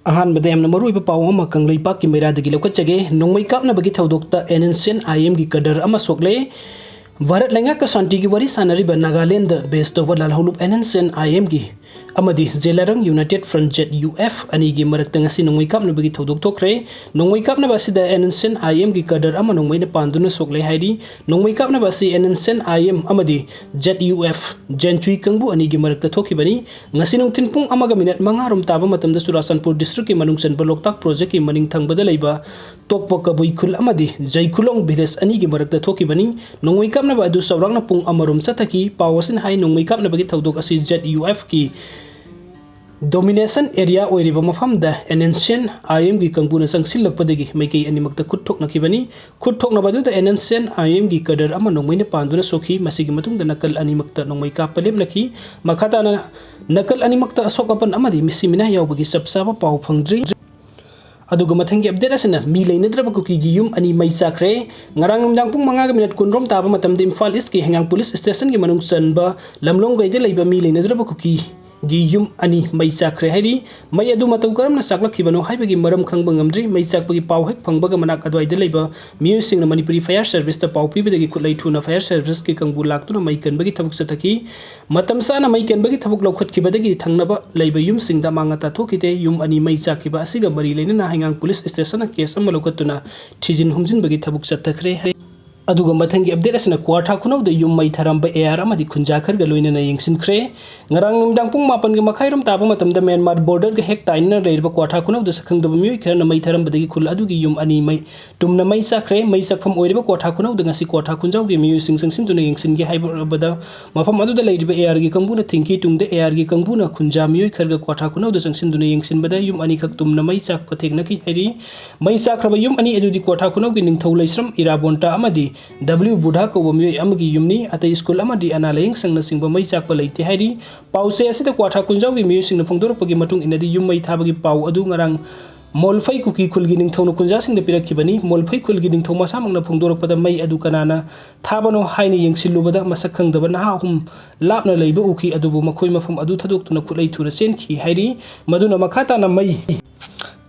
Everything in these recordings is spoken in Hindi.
अहानबदे यामना मरुइबा पाव अमा कंगलैपाकि मैरादगी लौकचगे नोंमै कापनाबगी थौदोक्ता एनएनसीएन आईएम की कदर अमा सोकले भारत लैंगा का शांति की वरी सानरिबा नागालैंड बेस तौबा लालहौलुप एनएनसीएन आईएम की अमदी जेलारंग यूनाइटेड फ्रंट जेट यूएफ अनि की मरक्ता ngasi नोंमै कापनाबगी थौदोक थोक्रे नोंमै कापनाबा सिदा एनएनसीएन आईएम की कदर अमा नोंमैना पांदुना सोकले हाइदी नोंमै कापनाबा सि एनएनसीएन आईएम अमदी जेट यूएफ जेंचुई कंबु अनि की मरक्ता थोखिबनी ngasi नोंथिन पुंग अमागा मिनट मंगारोम ताबा मतमदा चुराचंदपुर डिस्ट्रिक्ट की मनुंगसन लोकताक प्रोजेक्ट की मनिंग थंगबदा लैबा तोकपो कबुई खुल अमदी जयखुलोंग विलेज अनि की मरक्ता थोखिबनी नोंमै कापनाबा अदु सौरांगना पुंग अमरोम चथकी पावसिन हाई नोंमै कापनाबगी थौदोक असि जेट यूएफ की डोमिनेशन एरिया ओइरिबा मफमदा एनएनसीएन आईएम की कंगुना संगसिलकपदगी मैकै अनिमक्ता खुथोकनखिबनी खुथोकनबदुदा एनएनसीएन आईएम की कदर अमा नोंमैना पांदुना सोखी मसिगी मतुंगदा नकल अनिमक्ता नोंमै कापा लेपनखि मखाताना नकल अनिमक्ता असोकपन अमदी मिसिमिना यावबगी सबसाबा पाव फंगद्रि अदुगा मथंगी अपडेट असना मी लेनद्रबा कुकी की युम अनि मै चाखरे ngarang numdang pung 5 minute kunrom taba matamda Imphal East की हेंगांग पुलिस स्टेशन की मनुंग सनबा लमलोंग गैदे लैबा मी लेनद्रबा कुकी गी युम अनि मै चाखरे हैरी मै अदु मतौ करमना साकलखिबनो हाइबगी मरम खंगबा ngamdri मै चाखबगी पाव हेक फंगबगा मनाक अदवाइदे लैबा मियुसिंगना मणिपुरी फायर सर्विस ता पाव पिबदगी खुलै थुना फायर सर्विस की कंगबु लाक्तुना मै कनबगी थबुक सथकी मतम साना मै कनबगी थबुक लौखतखिबदगी थंगनबा लैबा युमसिंगदा मांगता थोखिते युम अनि मै चाखिबा असिगा मरि लेना हेंगांग पुलिस स्टेशन केस अमा लौखतुना थिजिन हुमजिनबगी थबुक सथखरे अदुगा मथंगी अपडेट असना क्वार्टा खुनौदा युम मै थरंबा AR अमदी खुंजाखरगा लोइनना यंगसिनख्रे ngarang numdang pung 8 ga makhairom taba matamda Myanmar border ga hek taina leirba क्वार्टा खुनौदा सखंगदबा मिय खरना मै थरंबदगी खुल अदुगी युम अनि मै तुमना मै चाखरे मै सखफम ओइरिबा क्वार्टा खुनौदा ngasi क्वार्टा खुंजावगी मिय सिंगसिंगसिनतुना यंगसिनगे हाइबदा मफम अदुदा लेरिबा एआर गी कंगबुना थिंकी तुंगदे एआर गी कंगबुना खुंजा मिय खरगा क्वार्टा खुनौदा संगसिनदुना यंगसिनबदा युम अनि खक तुमना मै चाखपा थेगनकी हैरी मै चाखरबा युम अनि अदुदी क्वार्टा खुनौगी निंगथौ लैस्रम इराबोंटा अमदी W बुधा को मिय अमगी युमनी अतै स्कूल अमदी अनालयंग संगना सिंगबा मै चाखपा लैते हैरी पाउसे असिदा क्वार्टा खुंजावगी मिय सिंगना फोंदोरपगी मतुंग इनदी युम मै थाबगी पाउ अदु ngarang मोलफै कुकी खुलगी निंगथौना कुंजासिंगदा पिरखिबनी मोलफै खुलगी निंगथौ मसामंगना फोंदोरपदा मै अदु कनाना थाबनो हाइने यंगसिलुबदा मसक खंगदबा नहा हुम लापना लैबा उखी अदुबु मखोय मफम अदु थदोक्तुना खुलै थुरा सेनखि हैरी मदुना मखाताना मै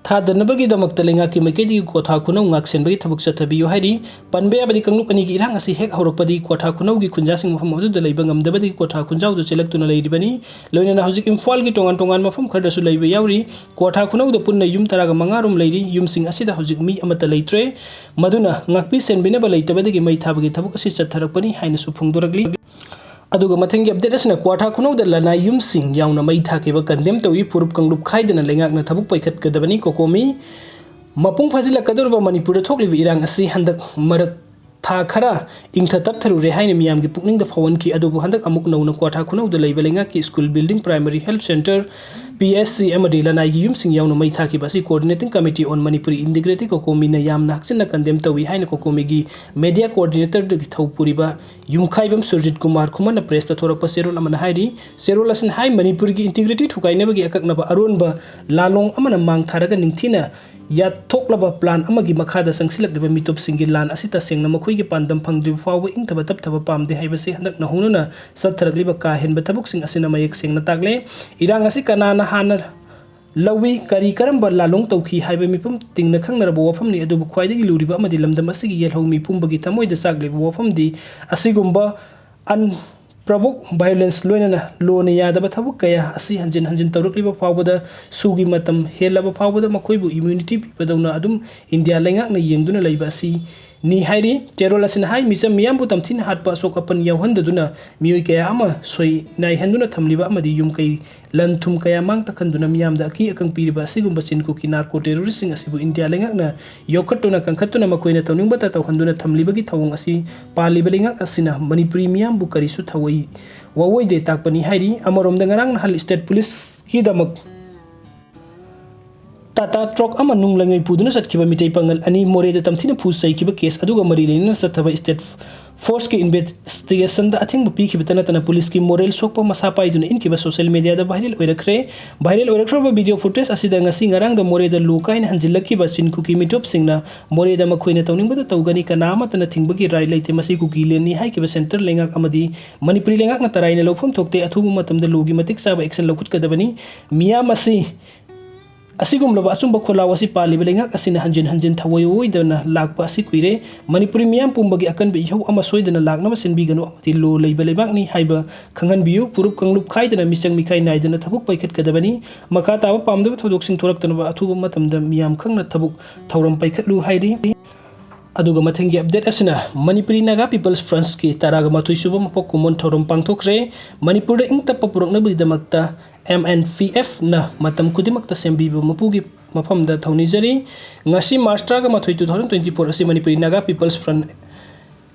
थादनबगी दमक्ता लेंगा की मैकेदी कोठा खुनौ ngaksenbagi thabuk chathabiyo hairi panbe abadi kangluk ani gi irang asi hek horokpadi कोठा खुनौ gi khunjasing mafam aduda leiba ngamdabadi कोठा खुंजाव du chelaktuna leiribani loinana hojik Imphal gi tongan tongan mafam khadasu leiba yauri कोठा खुनौ da punna yum taraga mangarum leiri yumsing asida hojik mi amata leitre maduna ngakpi senbina ba leitabadi mai thabagi thabuk asi chatharakpani haina su phungdoragli अदुगा मथंगी अपडेट असना क्वार्टा खुनौदा लना युमसिंग यावना मै थाकेबा कंडेम तौई पुरुप कंगलुप खाइदना लेंगाकना थबुक पैखत कदबनी कोकोमी मपुंग फाजिलकदोरबा मणिपुर थोकलिबि इरांग असि हंदक मरक था खरा इंथा तपथरुरे हाइने मियाम की पुकनिंग द फवन की अदुबु हंदक अमुक नौना क्वार्टा खुनौदा लैबा लेंगा की school building primary health centre PSC अमदी लनाई की युमसिंग यावना मै थाकी बसी coordinating committee on Manipuri integrated COCOMI ना यामना हक्सिना कंडेम तौई हाइने कोकोमी की मीडिया कोऑर्डिनेटर द थौपुरिबा युमखाइबम सुरजित कुमार खुमन प्रेस थोरक सेरोल अमन हाइरी सेरोल असन हाइ मणिपुर की इंटीग्रेटेड हुकाइनबगी अककनबा अरोनबा लालोंग अमन मांग थारगा निंगथिना या थोकलबा प्लान अमगी मखादा संगसिलकदबा मिटोप सिंगी लान असिता सेंगना मखोइगी पांदम फंगद्रिब फावबा इंगथबा तपथबा पामदे हाइबसे हंदक नहुनुना सथरगलिबा का हेनबा थबुक सिंग असिना मयेक सेंगना तागले इरांग असि कनाना हाना लवी करी करम लालोंग तौखी हाइबा मिपुम तिंगना खंगनरबा वफमनि अदुबु ख्वाइदगी लुरिबा अमदी लमदम असिगी येलहौ मिपुमबगी थमोइदा सागलेबा वफमदी असिगुम्बा अन प्रभुक वायलेंस लोइनना लोने यादबा थबुक कया असि हंजिन हंजिन तौरकलिबा फावबदा सुगी मतम हेलबा फावबदा मखोइबु इम्यूनिटी पिबदौना अदुम इंडिया लेंगाकना येंगदुना लैबा असि नि हाइरी चेरोल असिन हाइ मिसम मियामबु तमथिन हाटपा सोकपन यावहंददुना मियोइ कया अमा सोइ नाइहंदुना थमलिबा अमदी युमकै लनथुम कया मांग तखंदुना मियामदा अकी अकंग पिरिबा असिगुम्बा सिनको की नार्को टेररिस्टिंग असिबु इंडिया लेंगाकना योखटुना कंखटुना मखोइना तौनिंगबता तौहंदुना थमलिबगी थवंग असि पालिबा लेंगाक असिना मणिपुरी मियामबु करिसु थवई ववोइदे ताकपनि हाइरी अमरोमदा ngarang हल स्टेट पुलिस की दमक टाटा ट्रक अमा नुंगलंगै पुदुना सटखिबा मिटै पंगल अनि मोरेदा तमथिना फु सैखिबा केस अदुगा मरि लेना सथबा स्टेट फोर्स की इन्वेस्टिगेशन दा अथिंग पीखिबा तना पुलिस की मोरल सोकपा मसा पाइदुना इनकिबा सोशल मीडिया दा वायरल ओइरखरबा वीडियो फुटेज असिदा ngasi ngarang da मोरेदा लुकाइन हंजिलखिबा चिनकुकी मिटोप सिंगना मोरेदा मखोइना तौनिंगबदा तौगनी कनामा तना थिंगबगी राय लैते मसी कुकी लेनी हाइकिबा सेंटर लेंगाक अमदी मणिपुरी लेंगाक ना तराइना लौफम थोकते अथुबु मतमदा लुगी मतिक साबा एक्शन लौखुटकदबनी मिया मसी असिगुमलबा अचुंबा खोलाव असि पालिबा लेंगाक असिना हंजिन हंजिन थवोइदना लाकपा असि कुइरे मणिपुरी मियाम पुंबगी अकनबे इहौ अमा सोइदना लाकनबा सिनबिगनो अमति लो लेबा लेबाकनी हाइबा खंगनबियु पुरुप कंगलुप खाइदना मिचंग मिखाइ नाइदना थबुक पैखतकदबनी मखा ताबा पामदबा थोदोकसिंग थोरक्तनबा अथुबा मतमदा मियाम खंगना थबुक थौरम पैखतलु हाइरि अदुगा मथंगी अपडेट असना मणिपुरी नागा पीपल्स फ्रंट की तारागा माथुई सुबा मपक कुमन थौरम पांगथोखरे मणिपुर इंगतप पुरकनबगिदमक्ता MNPF ना मतम खुदिमक्ता सेंबिबा मपुगी मफमदा थौनिजरी ngasi मार्च 3 माथुई 2024 असि Manipuri Naga people's front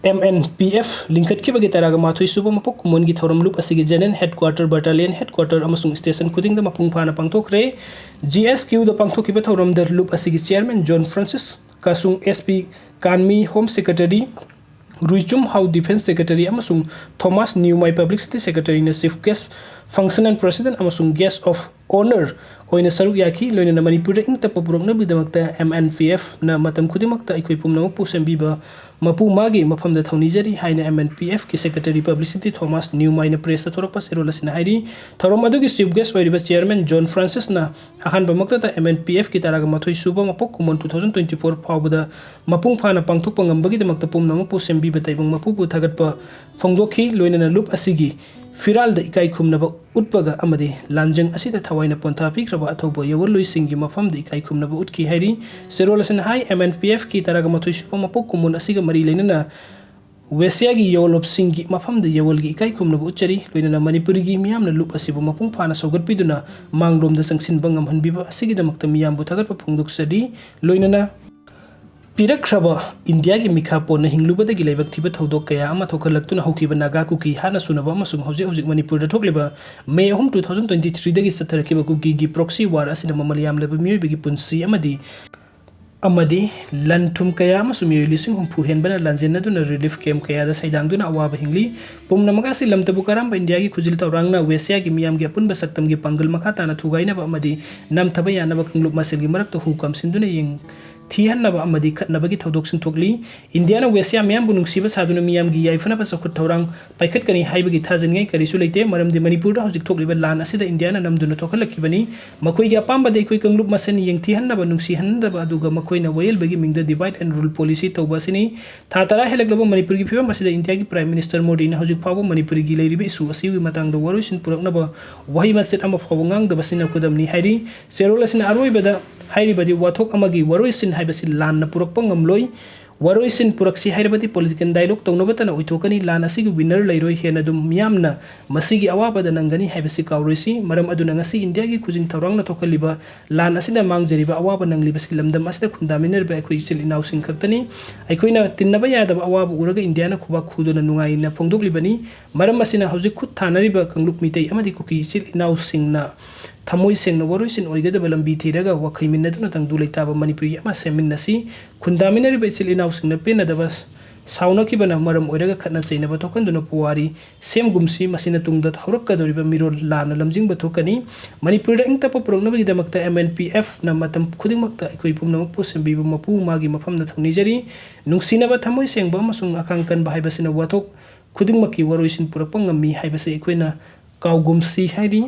MNPF लिंकट की बगे तारागा माथुई सुबा मपक कुमन की थौरम लुप असि जनरल हेडक्वार्टर बटालियन हेडक्वार्टर अमसुंग स्टेशन खुदिंग द मपुंग फाना पांगथोखरे GSQ द पांगथोखिबा थौरम दर लुप असि chairman John Francis Kasung SP कानमी home secretary Ruichum Hau defence secretary अमसुंग थॉमस न्यूमाई पब्लिसिटी सेक्रेटरी ने chief guest function and president अमसुंग गेस्ट ऑफ ऑनर ओइना सरुक याखी लोइना मणिपुर इंग तप पुरकनबगिदमक्ता MNPF ना मतम खुदिमक्ता अखोइ पुमनमक सेंबिबा मपु मागी मफमदा थौनिजरी हाइना MNPF की सेक्रेटरी पब्लिसिटी थॉमस न्यूमाई ने प्रेस थोरकपा सेरोलसिना हाइरी थौरम अदुगी चीफ गेस्ट ओइरिबा चेयरमैन जॉन फ्रांसिस ना अहानबमक्ता MNPF की तारागा मथोइ सुबा मपक कुमन 2024 फावबदा मपुंग फाना पांगथोकपा ngambagidamक्ता पुमनमक सेंबिबा तैबंग मपुपु थागतपा फोंगदोखी लोइना लुप असिगी फिराल द इकाई खुमनबा उत्पगा अमदि लांजंग असिदा थवाइना पोंथा पिख्रबा अथौबा यवलुइसिंगी मफम द इकाई खुमनबा उतकी हाइरी सेरोलसन हाई MNPF की तारागा मथुइ सुपा मपक कुमुन असिगा मरी लेनना वेसियागी यवलुपसिंगी मफम द यवलगी इकाई खुमनबा उच्चरी लोइना मणिपुरीगी मियामना लुप असिबा मपुंग फाना सौगतपिदुना मांगरोम द संगसिनबा ngamhanbiba असिगिदमक्ता मियामबु थागतपा फोंगदोक्सदी लोइना पिरख्रबा इंडिया की मिखापोन हिंगलुबदगी लेबक थिबा थौदोक कया अमा थोखलक्तुना हौखिबा नागा कुकी हाना सुनबा अमसुंग हौजिक हौजिक मणिपुर थोकलेबा मे 2023 दगी सथरकिबा कुकी की प्रॉक्सी वार असिना ममलियाम लेबा मियोइबगी पुंसी अमदी लनथुम कया अमसु मियोइ लिसिंग हुंफु हेनबना लांजेनदुना रिलीफ कैम्प कयादा सैदांगदुना अवाबा हिंगली पुमनमगासी लमतबु करांबा इंडिया की खुजिल तौरांगना वेसिया की मियामगी अपुनबा सक्तमगी पांगल मखा ताना थुगाइनबा अमदी नमथबा यानबा कंगलुप मसेलगी मरक्तो हुकम सिंदुना यंग थीहन्नबा अमदी खतनबगी थौदोकसिंग थोकली इंडियाना वेसिया मियामबु नुंगसिबा सादुना मियामगी याइफनबा सखुत थौरांग पाइखतकनी हाइबगी थाजनगै करिसु लेते मरमदि मणिपुरदा हौजिक थोकलिबा लान असिदा इंडियाना नमदुना थोखलखिबनी मखोइगी अपामबा दैखोइ कंगलुप मसेन यंग थीहन्नबा नुंगसिहन्नदबा अदुगा मखोइना वयलबगी मिंगदा डिवाइड एंड रूल पॉलिसी तौबासिनी था तरा हेलकलबा मणिपुरगी फिबम असिदा इंडिया की प्राइम मिनिस्टर मोदीना हौजिक फावबा मणिपुरगी लेरिबा इशू असिगी मतंगदा वरोइसिन पुरकनबा वही मसेट अमा फावबा ngang खुदमनी हाइरी सेरोलसिना अरोइबदा हाइरिबदी वाथोक अमगी वरोइसिन हाइबसि लान पुरकपा ngamloi वरोइसिन पुरक्सी हाइरबदी पॉलिटिकल डायलॉग तौनबतना उइथोकनी लान असिगी विनर लैरोइ हेना दुम मियामना मसिगी अवाबदा नंगनी हाइबसि काउरोइसि मरम अदुना ngasi इंडिया की खुजिन थौरांगना थोखलिबा लान असिदा मांगजरिबा अवाबा नंगलिबसि लमदम असिदा खुंदामिनरबा अखोइ चिल इनाउसिंग खक्तनी अखोइना तिन्नबा यादबा अवाबा उरगा इंडियाना खुबा खुदुना नुंगाइना फोंदोकलिबनी मरम असिना हौजिक खुद थानरिबा कंगलुप मितै अमदि कुकी चिल इनाउसिंगना थमोइ सेंगना वरोइसिन ओइगदबा लंबी थीरगा वखैमिन्नदुना तंगदु लैताबा मणिपुरी अमा सेमिन्नसी खुंदामिनरिबा चिल इनाउसिंगना पेनदबा साउनकिबना मरम ओइरगा खतना चैनबा थोकनदुना पुवारी सेमगुमसी मसिना तुंगदा हौरक्कदोरिबा मिरोल लाना लमजिंगबा थोकनी मणिपुरदा इंगतप पुरकनबगिदमक्ता MNPF ना मतम खुदिंगमक्ता अखोइ पुमनमक पुसेंबिबा मपु मागी मफमदा थौनिजरी नुंगसिनबा थमोइ सेंगबा अमसुंग अखांकन बाहाइबसिना वाथोक खुदिंगमकी वरोइसिन पुरकपा ngami हाइबसे अखोइना काउगुमसी हाइरी